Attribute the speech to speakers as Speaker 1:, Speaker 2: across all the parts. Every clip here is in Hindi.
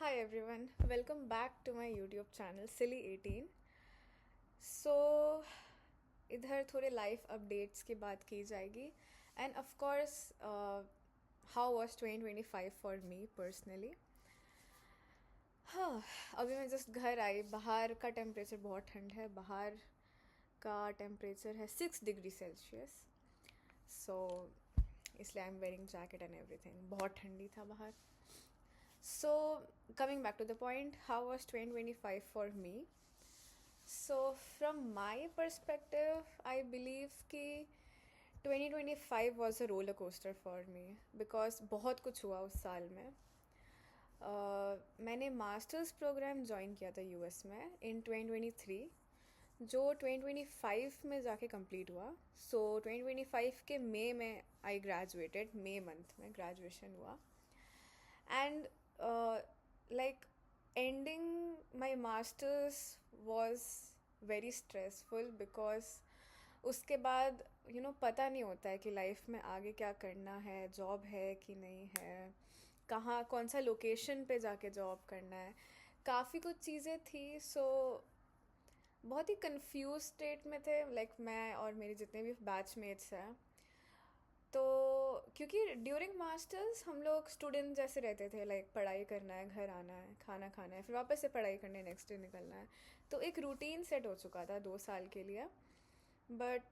Speaker 1: Hi everyone, welcome back to my YouTube channel Silly18. सो इधर थोड़े लाइफ अपडेट्स की बात की जाएगी end of course how was 2025 for me personally. हाँ, अभी मैं जस्ट घर आई. बाहर का टेम्परेचर बहुत ठंड है. बाहर का टेम्परेचर है 6 डिग्री सेल्सियस. सो इसलिए I am wearing jacket and everything. बहुत ठंडी था बाहर. So, coming back to the point, how was 2025 for me? So, from my perspective, I believe कि 2025 was a roller coaster for me because बहुत कुछ हुआ उस साल में. मैंने मास्टर्स प्रोग्राम ज्वाइन किया था यूएस में इन 2023 जो 2025 में जाके कंप्लीट हुआ. सो 2025 के मई में आई ग्रेजुएटेड. मई मंथ में ग्रेजुएशन हुआ. And like ending my masters was very stressful because उसके बाद पता नहीं होता है कि लाइफ में आगे क्या करना है. जॉब है कि नहीं है, कहाँ कौन सा लोकेशन पे जाके जॉब करना है. काफ़ी कुछ चीज़ें थी. सो बहुत ही कंफ्यूज स्टेट में थे मैं और मेरे जितने भी बैचमेट्स हैं. तो क्योंकि ड्यूरिंग मास्टर्स हम लोग स्टूडेंट जैसे रहते थे. पढ़ाई करना है, घर आना है, खाना खाना है, फिर वापस से पढ़ाई करने नेक्स्ट डे निकलना है. तो एक रूटीन सेट हो चुका था 2 साल के लिए. बट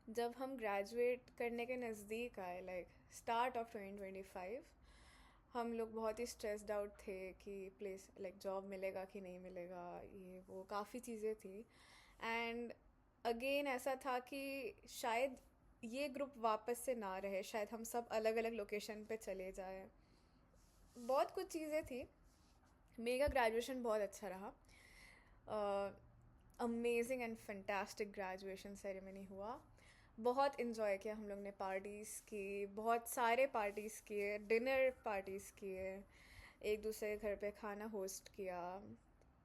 Speaker 1: जब हम ग्रेजुएट करने के नज़दीक आए स्टार्ट ऑफ 2025, हम लोग बहुत ही स्ट्रेस्ड आउट थे कि प्लेस जॉब मिलेगा कि नहीं मिलेगा. ये वो काफ़ी चीज़ें थी. एंड अगेन ऐसा था कि शायद ये ग्रुप वापस से ना रहे, शायद हम सब अलग अलग लोकेशन पे चले जाए. बहुत कुछ चीज़ें थी. मेरा ग्रेजुएशन बहुत अच्छा रहा. Amazing and fantastic graduation ceremony हुआ. बहुत इन्जॉय किया हम लोग ने. पार्टीज़ की, बहुत सारे पार्टीज़ किए, डिनर पार्टीज़ किए, एक दूसरे के घर पे खाना होस्ट किया.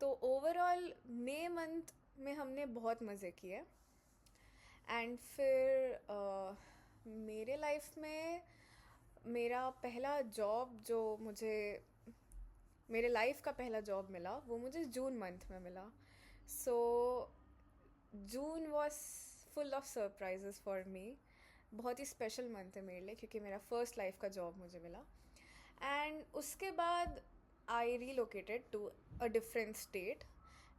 Speaker 1: तो ओवरऑल मई मंथ में हमने बहुत मज़े किए. एंड फिर मेरे लाइफ में मेरा पहला जॉब जो मुझे मेरे लाइफ का पहला जॉब मिला वो मुझे जून मंथ में मिला. So June was full of surprises for me. बहुत ही स्पेशल मंथ है मेरे लिए क्योंकि मेरा फर्स्ट लाइफ का जॉब मुझे मिला. एंड उसके बाद I relocated to a different state.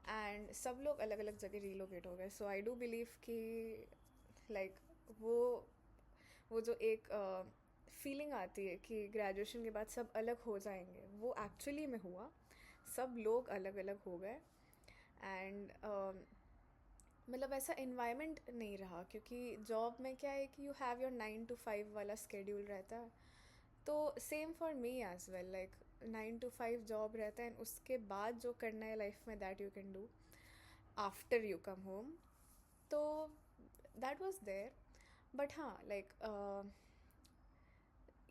Speaker 1: And सब लोग अलग अलग जगह रीलोकेट हो गए. सो आई डू बिलीव कि लाइक वो जो एक फीलिंग आती है कि ग्रेजुएशन के बाद सब अलग हो जाएंगे, वो एक्चुअली में हुआ. सब लोग अलग अलग हो गए. एंड मतलब ऐसा इन्वायरमेंट नहीं रहा क्योंकि जॉब में क्या है कि यू हैव योर 9 to 5 वाला स्केड्यूल रहता है. तो same for me as well. 9 to 5 job रहता है. उसके बाद जो करना है लाइफ में that you can do after you come home. तो दैट वॉज देयर. बट हाँ,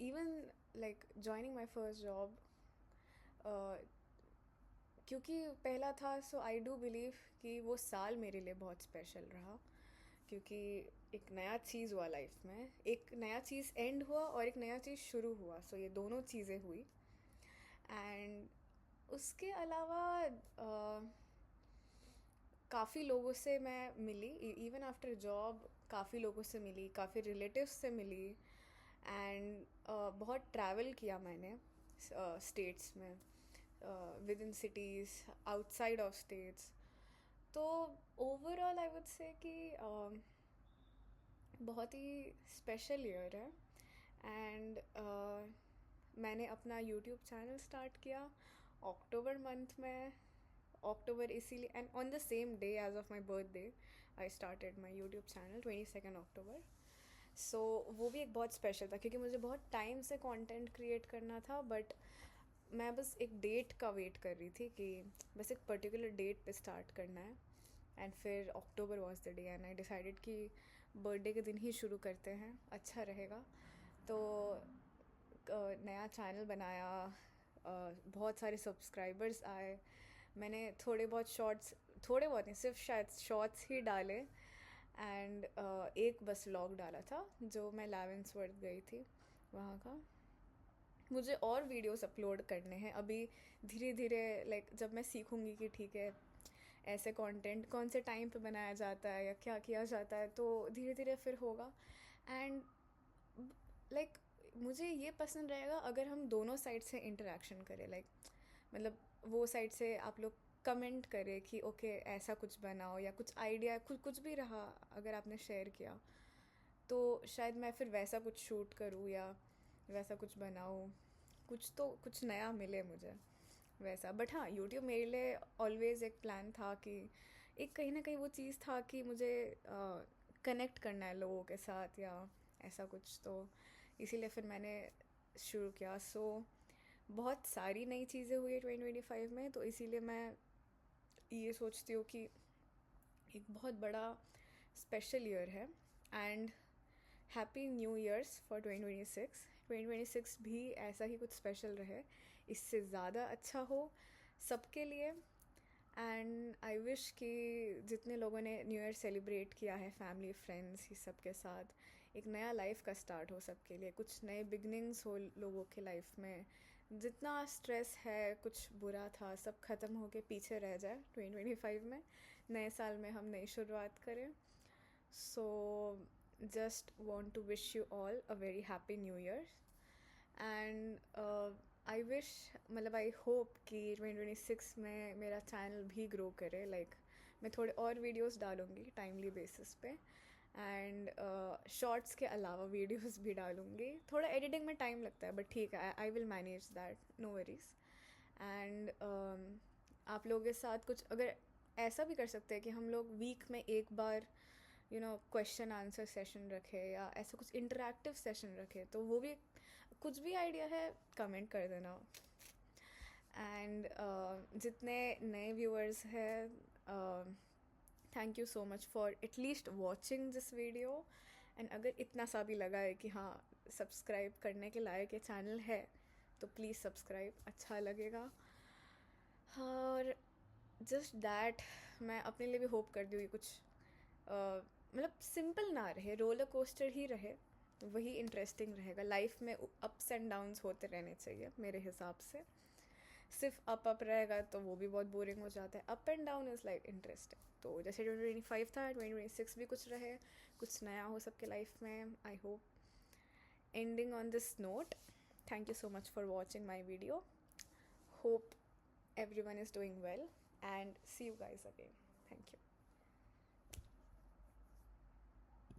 Speaker 1: even joining my first job क्योंकि पहला था. सो आई डू बिलीव कि वो साल मेरे लिए बहुत स्पेशल रहा क्योंकि एक नया चीज़ हुआ लाइफ में. एक नया चीज़ एंड हुआ और एक नया चीज़ शुरू हुआ. सो ये दोनों चीज़ें हुई. एंड उसके अलावा काफ़ी लोगों से मैं मिली. इवन आफ्टर जॉब काफ़ी लोगों से मिली, काफ़ी रिलेटिव्स से मिली. एंड बहुत ट्रैवल किया मैंने स्टेट्स में, with in cities, outside of states. तो ओवरऑल आई वुड से कि बहुत ही स्पेशल ईयर है. एंड मैंने अपना यूट्यूब चैनल स्टार्ट किया अक्टूबर मंथ में. अक्टूबर इसीलिए, and on the same day as of my birthday I started my YouTube channel 22 October. So वो भी एक बहुत स्पेशल था क्योंकि मुझे बहुत टाइम से कंटेंट क्रिएट करना था. बट मैं बस एक डेट का वेट कर रही थी कि बस एक पर्टिकुलर डेट पे स्टार्ट करना है. एंड फिर October was the day and I decided कि बर्थडे के दिन ही शुरू करते हैं, अच्छा रहेगा. तो नया चैनल बनाया, बहुत सारे सब्सक्राइबर्स आए. मैंने थोड़े बहुत शॉर्ट्स, थोड़े बहुत नहीं, सिर्फ शायद शॉर्ट्स ही डाले. एंड एक बस व्लॉग डाला था जो मैं लैवेंसवर्थ गई थी वहाँ का. मुझे और वीडियोस अपलोड करने हैं अभी धीरे धीरे। लाइक जब मैं सीखूंगी कि ठीक है ऐसे कंटेंट कौन से टाइम पे बनाया जाता है या क्या किया जाता है, तो धीरे धीरे फिर होगा। एंड लाइक मुझे ये पसंद रहेगा अगर हम दोनों साइड से इंटरेक्शन करें। लाइक मतलब वो साइड से आप लोग कमेंट करें कि ओके ऐसा कुछ बनाओ, या कुछ आइडिया कुछ कुछ भी रहा अगर आपने शेयर किया, तो शायद मैं फिर वैसा कुछ शूट करूँ या वैसा कुछ बनाऊँ, कुछ तो कुछ नया मिले मुझे वैसा। बट हाँ, यूट्यूब मेरे लिए ऑलवेज़ एक प्लान था कि एक कहीं ना कहीं वो चीज़ था कि मुझे कनेक्ट करना है लोगों के साथ या ऐसा कुछ, तो इसीलिए फिर मैंने शुरू किया। सो बहुत सारी नई चीज़ें हुई 2025 में, तो इसीलिए मैं ये सोचती हूँ कि एक बहुत बड़ा स्पेशल ईयर है। And happy new years for 2026। 2026 भी ऐसा ही कुछ स्पेशल रहे, इससे ज़्यादा अच्छा हो सबके लिए। एंड आई विश कि जितने लोगों ने न्यू ईयर सेलिब्रेट किया है फैमिली फ्रेंड्स ही सब के साथ, एक नया लाइफ का स्टार्ट हो सबके लिए, कुछ नए बिगनिंग्स हो लोगों के लाइफ में। जितना स्ट्रेस है कुछ बुरा था सब ख़त्म होके पीछे रह जाए 2025 में, नए साल में हम नई शुरुआत करें। सो just want to wish you all a very happy new year। And I wish मतलब आई होप कि 2026 में मेरा चैनल भी ग्रो करे। लाइक मैं थोड़े और वीडियोस डालूँगी टाइमली बेसिस पे, एंड शॉर्ट्स के अलावा वीडियोस भी डालूँगी। थोड़ा एडिटिंग में टाइम लगता है बट ठीक है, I will manage that, no worries. And आप लोगों के साथ कुछ अगर ऐसा भी कर सकते हैं कि हम लोग वीक में एक बार क्वेश्चन आंसर सेशन रखे या ऐसा कुछ इंटरेक्टिव सेशन रखे, तो वो भी कुछ भी आइडिया है कमेंट कर देना। एंड जितने नए व्यूअर्स हैं, thank you so much for at least watching this video. And अगर इतना सा भी लगा है कि हाँ सब्सक्राइब करने के लायक ये चैनल है, तो प्लीज़ सब्सक्राइब, अच्छा लगेगा। और जस्ट दैट, मैं अपने लिए भी होप कर दी हुई कुछ मतलब सिंपल ना रहे, रोलर कोस्टर ही रहे, तो वही इंटरेस्टिंग रहेगा। लाइफ में अप्स एंड डाउन्स होते रहने चाहिए मेरे हिसाब से। सिर्फ अप रहेगा तो वो भी बहुत बोरिंग हो जाता है। Up and down is like interesting. तो जैसे 2025 था, 2026 भी कुछ रहे, कुछ नया हो सबके लाइफ में, I hope. Ending on this note, thank you so much for watching my video. Hope everyone is doing well, and see you guys again. Thank you.